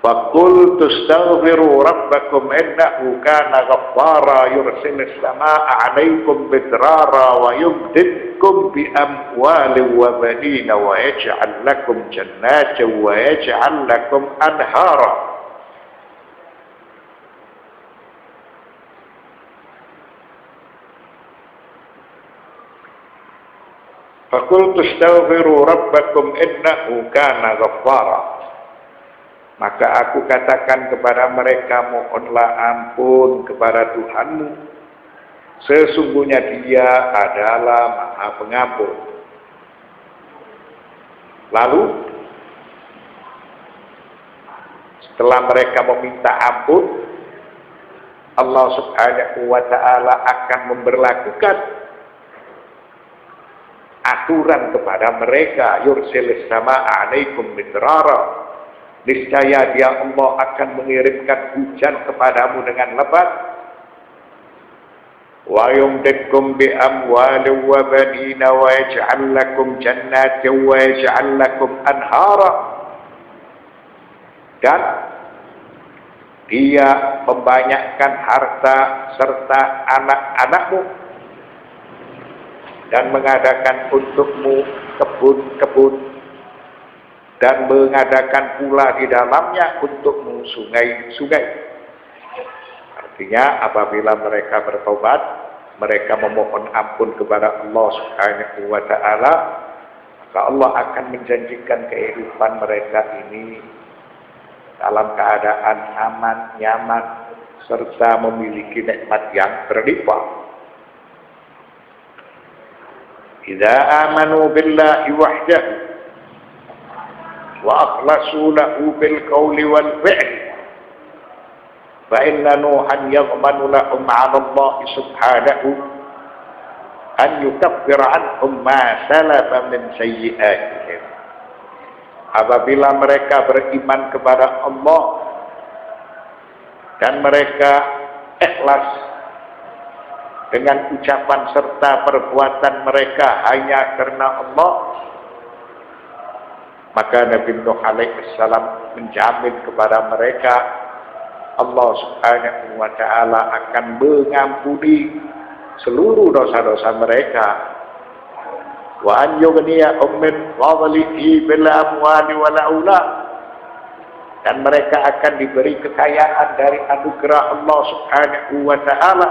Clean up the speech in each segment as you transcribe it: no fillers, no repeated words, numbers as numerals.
فقلت استغفروا ربكم إنه كان غفارا يرسل السماء عليكم مدرارا ويمددكم بأموال وبنين ويجعل لكم جنات ويجعل لكم أنهارا. فقلت استغفروا ربكم إنه كان غفارا. Maka aku katakan kepada mereka, mohonlah ampun kepada Tuhanmu, sesungguhnya Dia adalah Maha Pengampun. Lalu setelah mereka meminta ampun, Allah Subhanahu wa ta'ala akan memberlakukan aturan kepada mereka, yursilis samaa'a 'alaikum midrara. Niscaya Dia Allah akan mengirimkan hujan kepadamu dengan lebat. Wa yumdidkum bi amwalin wa banina wa yaj'al lakum jannatin wa yaj'al lakum anhara. Dan Dia membanyakkan harta serta anak-anakmu dan mengadakan untukmu kebun-kebun dan mengadakan pula di dalamnya untukmu sungai-sungai. Artinya apabila mereka bertobat, mereka memohon ampun kepada Allah Subhanahu wa ta'ala, maka Allah akan menjanjikan kehidupan mereka ini dalam keadaan aman, nyaman, serta memiliki nikmat yang berlimpah. Idza amanu billahi wahdahu wa akhlasu lahu bil qawli wal fi'li fa inna nuhan yaghmanu lahum 'ala Allah subhanahu an yukaffira 'anhum ma salafa min sayyi'atihim. Apabila mereka beriman kepada Allah dan mereka ikhlas dengan ucapan serta perbuatan mereka hanya karena Allah, maka Nabi Nuh alaihi salam menjamin kepada mereka Allah Subhanahu wa ta'ala akan mengampuni seluruh dosa-dosa mereka. Wa an yughniyahum min fadlihi bil amwali wal aulad. Dan mereka akan diberi kekayaan dari anugerah Allah Subhanahu wa ta'ala.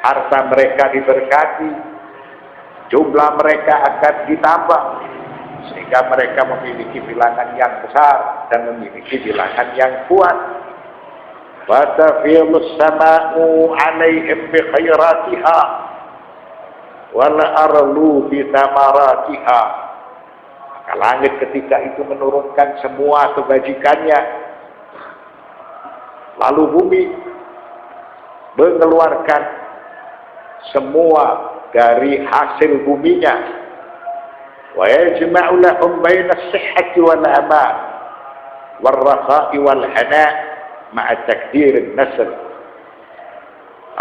Harta mereka diberkati, jumlah mereka akan ditambah, sehingga mereka memiliki bilangan yang besar dan memiliki bilangan yang kuat. Wa tafidhus samaa'u 'alaihim bi khairatiha wal ardu bi thamaratiha. Maka langit ketika itu menurunkan semua kebajikannya, lalu bumi mengeluarkan semua dari hasil buminya. Wa yajma'u lahum baina as-sihhati wal aman wal rakha'i wal hana' ma'a takdir an-nasl.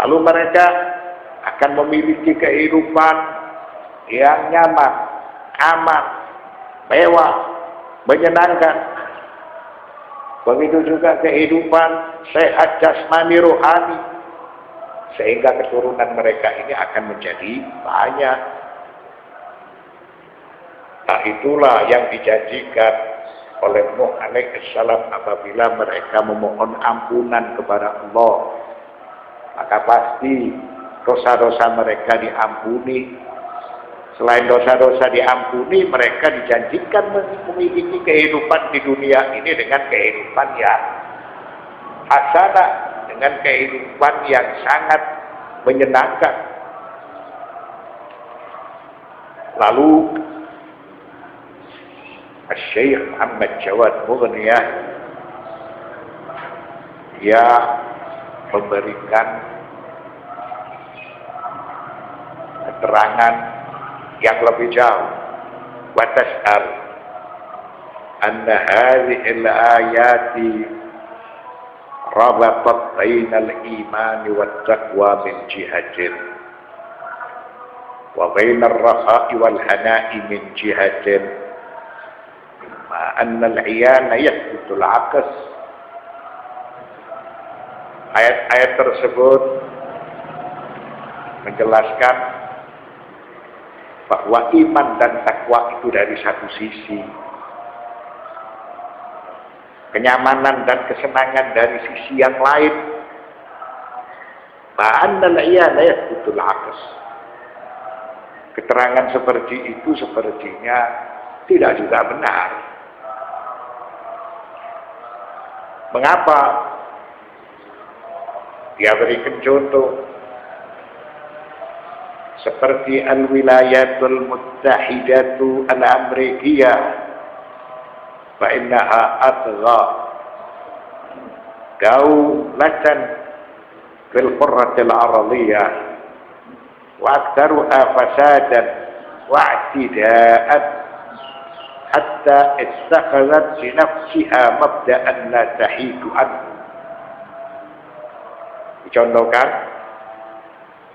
Lalu mereka akan memiliki kehidupan yang nyaman, aman, mewah, menyenangkan. Begitu juga kehidupan sehat jasmani rohani, sehingga keturunan mereka ini akan menjadi banyak. Nah, itulah yang dijanjikan oleh Nuh alaihissalam apabila mereka memohon ampunan kepada Allah. Maka pasti dosa-dosa mereka diampuni. Selain dosa-dosa diampuni, mereka dijanjikan memiliki kehidupan di dunia ini dengan kehidupan yang hasanah, dengan kehidupan yang sangat menyenangkan. Lalu Syekh Muhammad Jawad Mughniyah dia memberikan keterangan yang lebih jauh. Wa tas'al anna hadhihi al-ayati rabatat bainal iman wat taqwa min jihatin wa bainar rakha'i wal hana'i min jihatin ma anna al-'iyana yathbutu al-'aqs Ayat-ayat tersebut menjelaskan bahwa iman dan takwa itu dari satu sisi, kenyamanan dan kesenangan dari sisi yang lain. Ma'annal iyana yakutul aqs. Keterangan seperti itu sepertinya tidak juga benar. Mengapa? Dia berikan contoh seperti Al-Wilayatul Muttahidatu Al-Amrikiyah, fa innaha atgha daulatan fil qurratil ardiyah wa aktsaruha fasadan wa i'tida'an hatta ittakhadhat li nafsiha mabda'an la tahidu anhu. Dicontohkan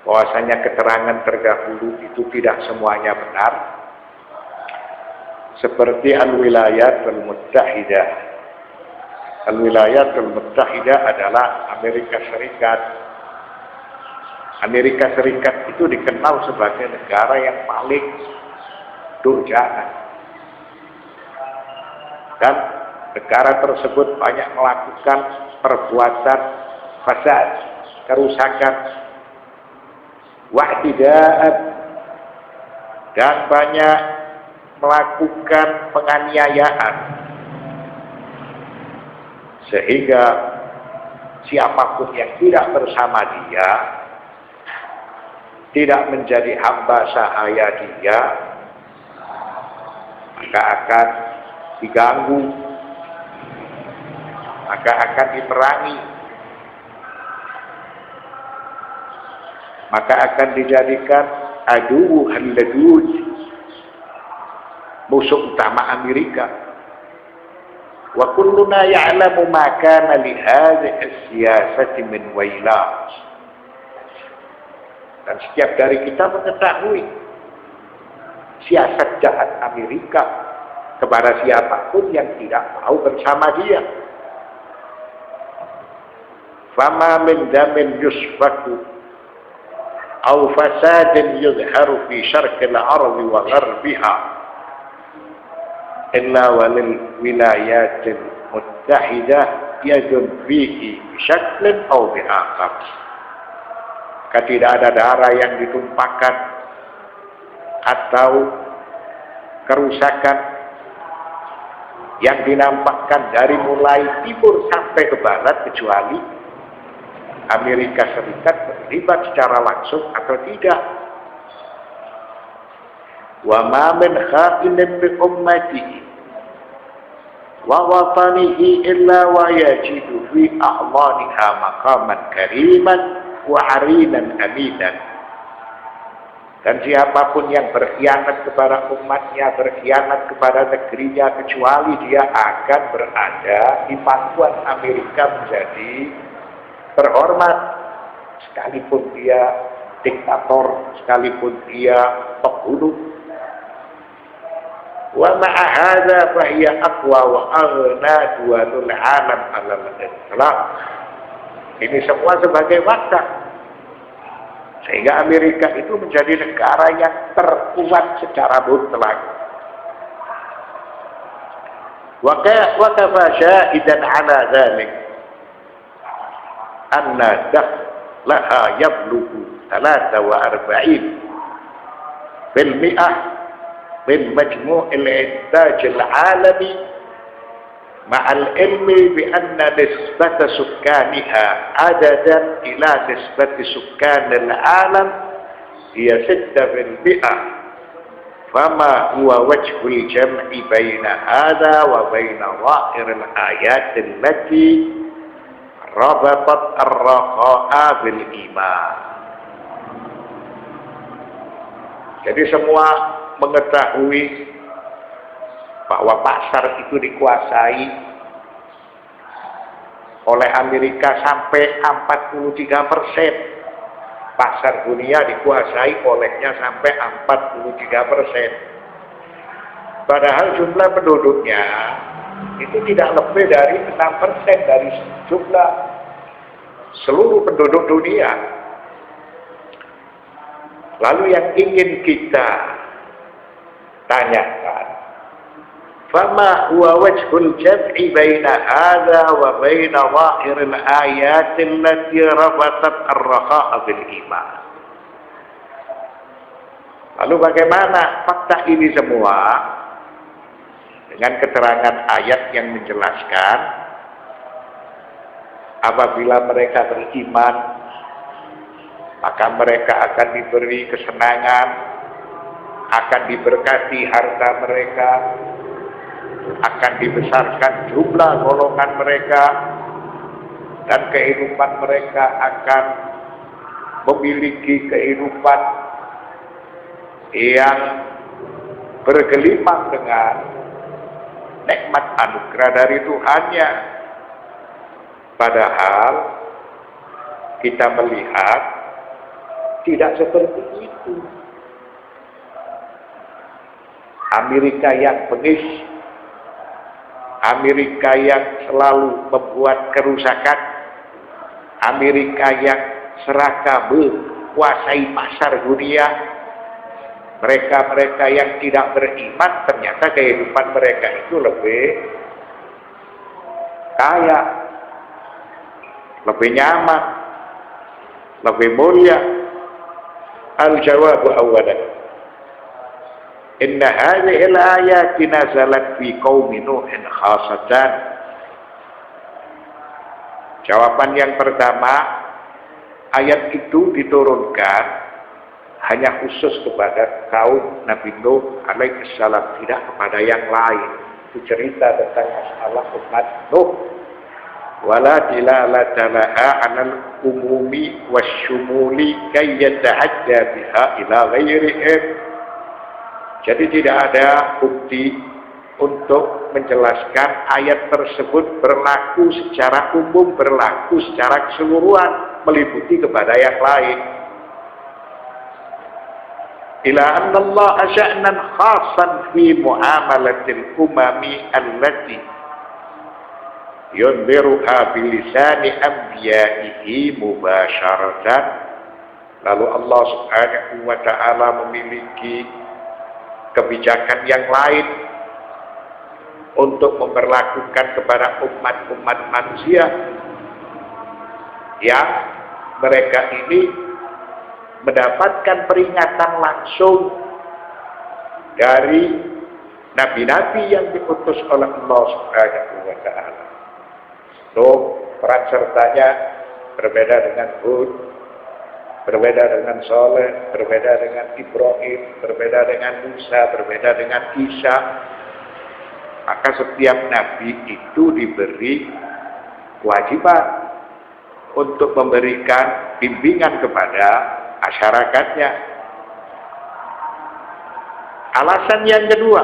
bahwasanya keterangan terdahulu itu tidak semuanya benar, seperti Al-Wilayatul Muttahidah. Al-Wilayatul Muttahidah adalah Amerika Serikat. Amerika Serikat itu dikenal sebagai negara yang paling durjana, dan negara tersebut banyak melakukan perbuatan fasad, kerusakan, wa'tida'at, dan banyak melakukan penganiayaan, sehingga siapapun yang tidak bersama dia, tidak menjadi hamba sahaya dia, maka akan diganggu, maka akan diperangi, maka akan dijadikan adu al-ladud, musuh utama Amerika. Wa kulluna ya'lamu ma kana li hadhihi as-siyasati min wailah. Dan setiap dari kita mengetahui siasat jahat Amerika kepada siapapun yang tidak mau bersama dia. Fama min damin yusfaku aw fasadin yudharu fi syarqil ardi wa gharbiha illa walil wilayatil muttahidah yadun fihi bisyaklin aw bi'akhar. Maka tidak ada darah yang ditumpahkan atau kerusakan yang dinampakkan dari mulai timur sampai ke barat kecuali Amerika Serikat terlibat secara langsung atau tidak. Wa ma min kha'inin bi ummatihi wa watanihi illa wa yajidu fi a'laniha maqaman kariman wa arinan aminan. Dan siapapun yang berkhianat kepada umatnya, berkhianat kepada negerinya, kecuali dia akan berada di pangkuan Amerika menjadi terhormat, sekalipun dia diktator, sekalipun dia pembunuh. Wa ma'a hadza fa hiya aqwa wa aghna duwalul alam 'alal islam. Ini semua sebagai fakta, sehingga Amerika itu menjadi negara yang terkuat secara mutlak. Wa kafa syahidan 'ala dzalik anna dakhlaha yablughu 43% min majmu'il intaj al-'alami ma'al ilmi bi anna nisbata sukkaniha adadan ila nisbati sukkanil 'alam hiya 6%. Fama huwa wajhul jam'i baina hadha wa baina dhahiril ayat allati rabatat ar-raqa'a bil iman. Jadi semua mengetahui bahwa pasar itu dikuasai oleh Amerika sampai 43%. Pasar dunia dikuasai olehnya sampai 43%. Padahal jumlah penduduknya itu tidak lebih dari 6% dari jumlah seluruh penduduk dunia. Lalu yang ingin kita tanyakan, fama huwa wajhul jam'i baina hadha wa baina zahiril ayatin allati rabatat ar-rakha'a bil iman. Lalu bagaimana fakta ini semua dengan keterangan ayat yang menjelaskan apabila mereka beriman maka mereka akan diberi kesenangan, akan diberkati harta mereka, akan dibesarkan jumlah golongan mereka, dan kehidupan mereka akan memiliki kehidupan yang bergelimang dengan nikmat anugerah dari Tuhannya. Padahal kita melihat tidak seperti itu. Amerika yang bengis, Amerika yang selalu membuat kerusakan, Amerika yang serakah menguasai pasar dunia, mereka-mereka yang tidak beriman ternyata kehidupan mereka itu lebih kaya, lebih nyaman, lebih mulia. Al-jawabu awalan, inna hadhihi al-ayati nazalat fi qaumi Nuhin khasatan. Jawaban yang pertama, ayat itu diturunkan hanya khusus kepada kaum Nabi Nuh alaihissalam, tidak kepada yang lain. Itu cerita tentang masalah umat Nuh. Wala dilalata laha 'alal umumi wasyumuli kay yata'adda biha ila ghairihim. Jadi tidak ada bukti untuk menjelaskan ayat tersebut berlaku secara umum, berlaku secara keseluruhan, meliputi kepada yang lain. Ila anna Allah sya'nan khasan fi muamalatil umami allati yunziruha bilisani anbiya'ihi mubasyaratan. Lalu Allah subhanahu wa ta'ala memiliki kebijakan yang lain untuk memperlakukan kepada umat-umat manusia yang mereka ini mendapatkan peringatan langsung dari nabi-nabi yang diutus oleh Allah subhanahu wa ta'ala. Peran sertanya berbeda dengan Hud, berbeda dengan Saleh, berbeda dengan Ibrahim, berbeda dengan Musa, berbeda dengan Isa. Maka setiap nabi itu diberi kewajiban untuk memberikan bimbingan kepada masyarakatnya. Alasan yang kedua,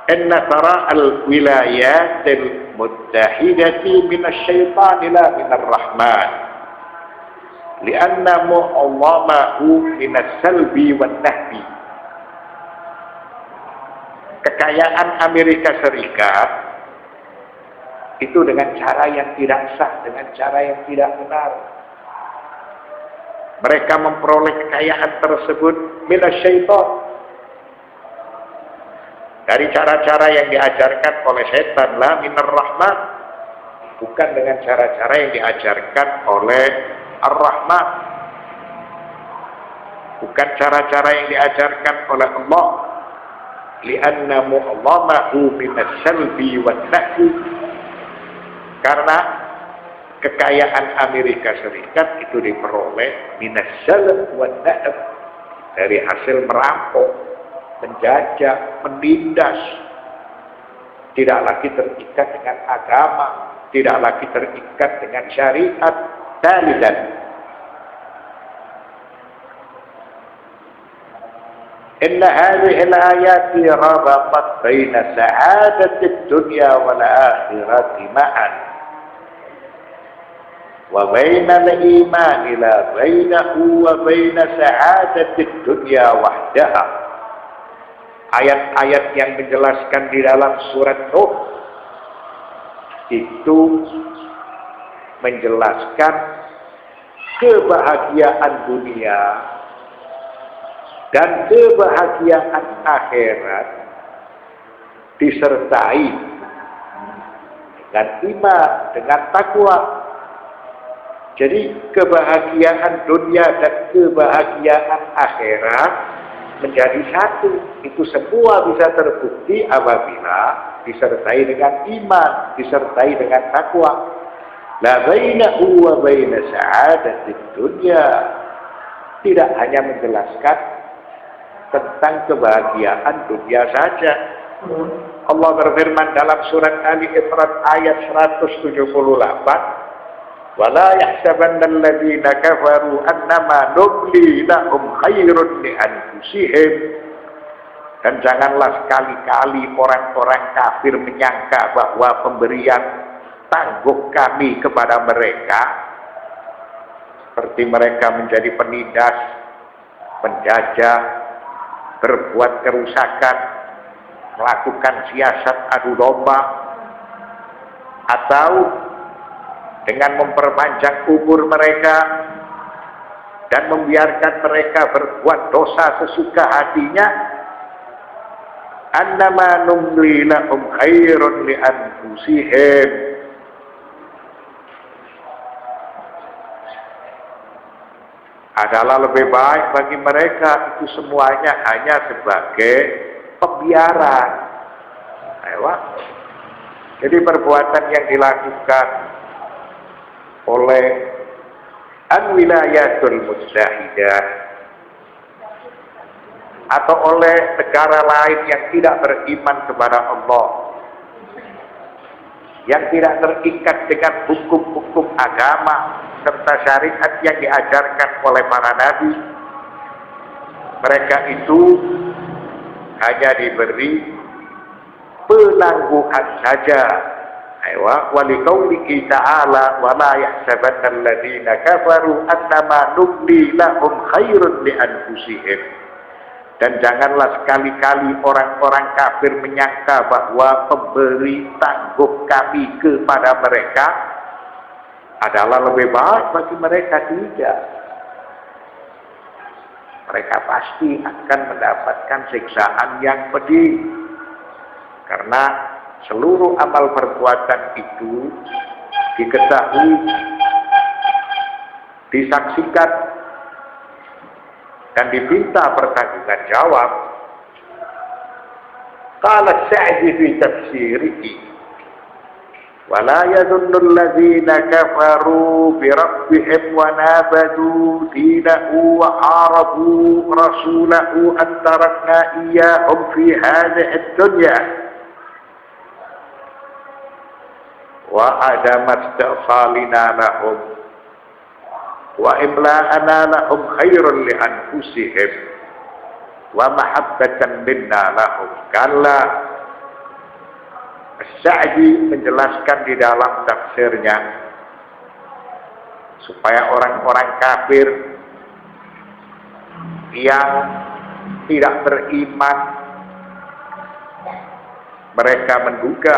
inna tara al-wilayatil muttahidati minasyaitan la minarrahman li'anna mu'allamahu minas-salbi wan-nahbi. Kekayaan Amerika Serikat itu dengan cara yang tidak sah, dengan cara yang tidak benar. Mereka memperoleh kekayaan tersebut minasyaitan, dari cara-cara yang diajarkan oleh setan, la minar rahman, bukan dengan cara-cara yang diajarkan oleh ar-rahman, bukan cara-cara yang diajarkan oleh Allah. Li'anna mu'allamahu minas salbi wan nahyi, karena kekayaan Amerika Serikat itu diperoleh minas salb wan nahy, dari hasil merampok, menjajah, menindas. Tidak lagi terikat dengan agama, tidak lagi terikat dengan syariat. Talidan, inna hadhihi al-ayati rabatat baina sa'adati ad-dunya wal akhirati ma'an wa baina al-iman la bainahu wa baina sa'adati ad-dunya wahdaha. Ayat-ayat yang menjelaskan di dalam surat Nuh itu menjelaskan kebahagiaan dunia dan kebahagiaan akhirat disertai dengan iman, dengan takwa. Jadi kebahagiaan dunia dan kebahagiaan akhirat menjadi satu. Itu semua bisa terbukti apabila disertai dengan iman, disertai dengan takwa. La bainahu wa baina sa'adatid dunya. Tidak hanya menjelaskan tentang kebahagiaan dunia saja. Allah berfirman dalam surat Ali Imran ayat 178, وَلَا يَحْسَبَنَّ الَّذِينَ كَفَرُوا أَنَّمَا نُمْلِي لَهُمْ خَيْرٌ لِأَنفُسِهِمْ. Dan janganlah sekali-kali orang-orang kafir menyangka bahwa pemberian tangguh kami kepada mereka seperti mereka menjadi penindas, penjajah, berbuat kerusakan, melakukan siasat adu domba, atau dengan memperpanjang umur mereka dan membiarkan mereka berbuat dosa sesuka hatinya. Annama numli lahum khairun li anfusihim. Adalah lebih baik bagi mereka itu semuanya hanya sebagai pembiaran. Jadi perbuatan yang dilakukan oleh al-wilayatul mujtahidah atau oleh negara lain yang tidak beriman kepada Allah, yang tidak terikat dengan hukum-hukum agama serta syariat yang diajarkan oleh para nabi, mereka itu hanya diberi penangguhan saja. Wa liqaulihi ta'ala wa la yahsabanna alladziina kafaru annama numli lahum khairun li anfusihim. Dan janganlah sekali-kali orang-orang kafir menyangka bahwa pemberi tangguh kami kepada mereka adalah lebih baik bagi mereka. Tidak. Mereka pasti akan mendapatkan siksaan yang pedih, karena seluruh amal perbuatan itu diketahui, disaksikan, dan diminta pertanggungan jawab. Qala Sa'di fi tafsirihi, wa la yadhunnu alladhina kafaru bi rabbihim wa nabadu dinahu wa arabu rasulahu an tarakna iyyahum fi hadhihi ad-dunya wa adam istighfalina lahum wa imla'ana lahum khairun li anfusihim wa mahabbatan minna lahum. Kalla. As-Sa'di menjelaskan di dalam tafsirnya supaya orang-orang kafir yang tidak beriman mereka menduga,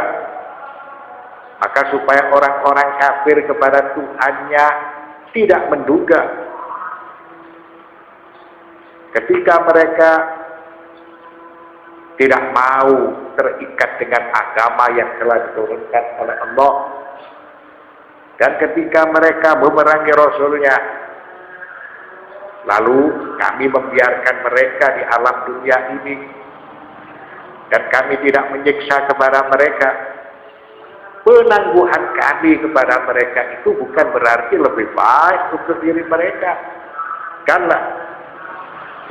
maka supaya orang-orang kafir kepada Tuhannya tidak menduga ketika mereka tidak mau terikat dengan agama yang telah diturunkan oleh Allah, dan ketika mereka memerangi Rasulnya, lalu kami membiarkan mereka di alam dunia ini dan kami tidak menyiksa kepada mereka. Penangguhan kami kepada mereka itu bukan berarti lebih baik untuk diri mereka. Karena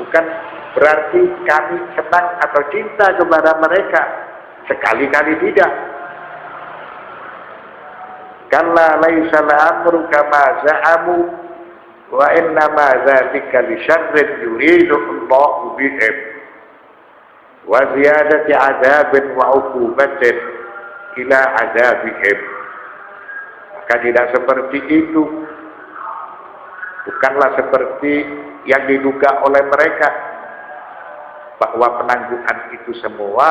bukan berarti kami senang atau cinta kepada mereka. Sekali-kali tidak. Kalla laisa al-amru kama za'amu wa innama dzalika li syarrin yuridu Allahu bihim wa ziyadati 'adzabin wa 'uqubatin ila 'adzabihim. Maka tidak seperti itu. Bukanlah seperti yang diduga oleh mereka, bahwa penangguhan itu semua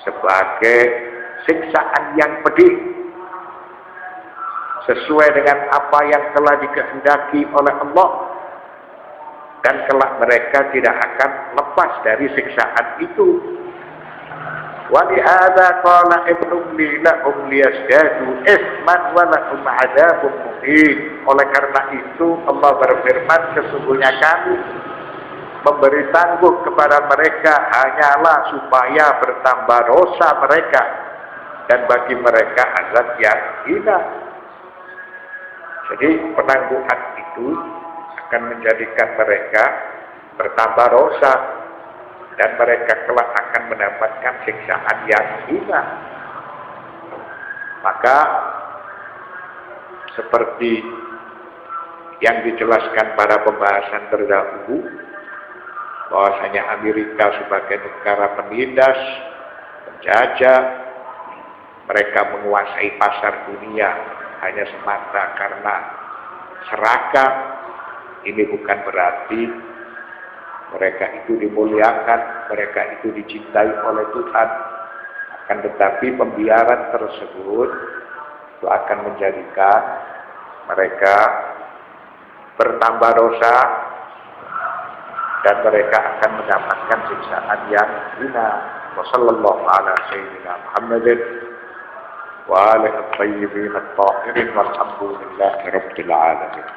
sebagai siksaan yang pedih sesuai dengan apa yang telah dikehendaki oleh Allah, dan kelak mereka tidak akan lepas dari siksaan itu. Wa li'adza qala ibnumli lahum liyazdadu isman wa lahum 'adzabun muhin. Oleh karena itu Allah berfirman, sesungguhnya kami memberi tangguh kepada mereka hanyalah supaya bertambah dosa mereka, dan bagi mereka azab yang hina. Jadi penangguhan itu akan menjadikan mereka bertambah dosa, dan mereka kelak akan mendapatkan siksaan yang hina. Maka seperti yang dijelaskan pada pembahasan terdahulu, bahwasanya Amerika sebagai negara penindas, penjajah, mereka menguasai pasar dunia hanya semata karena serakah. Ini bukan berarti mereka itu dimuliakan, mereka itu dicintai oleh Tuhan. Akan tetapi pembiaran tersebut itu akan menjadikan mereka bertambah dosa, dan mereka akan mendapatkan siksaan yang hina. Wassallallahu ala sayyidina Muhammadin wa alihi at-tayyibin at-tahirin walhamdulillahi rabbil alamin.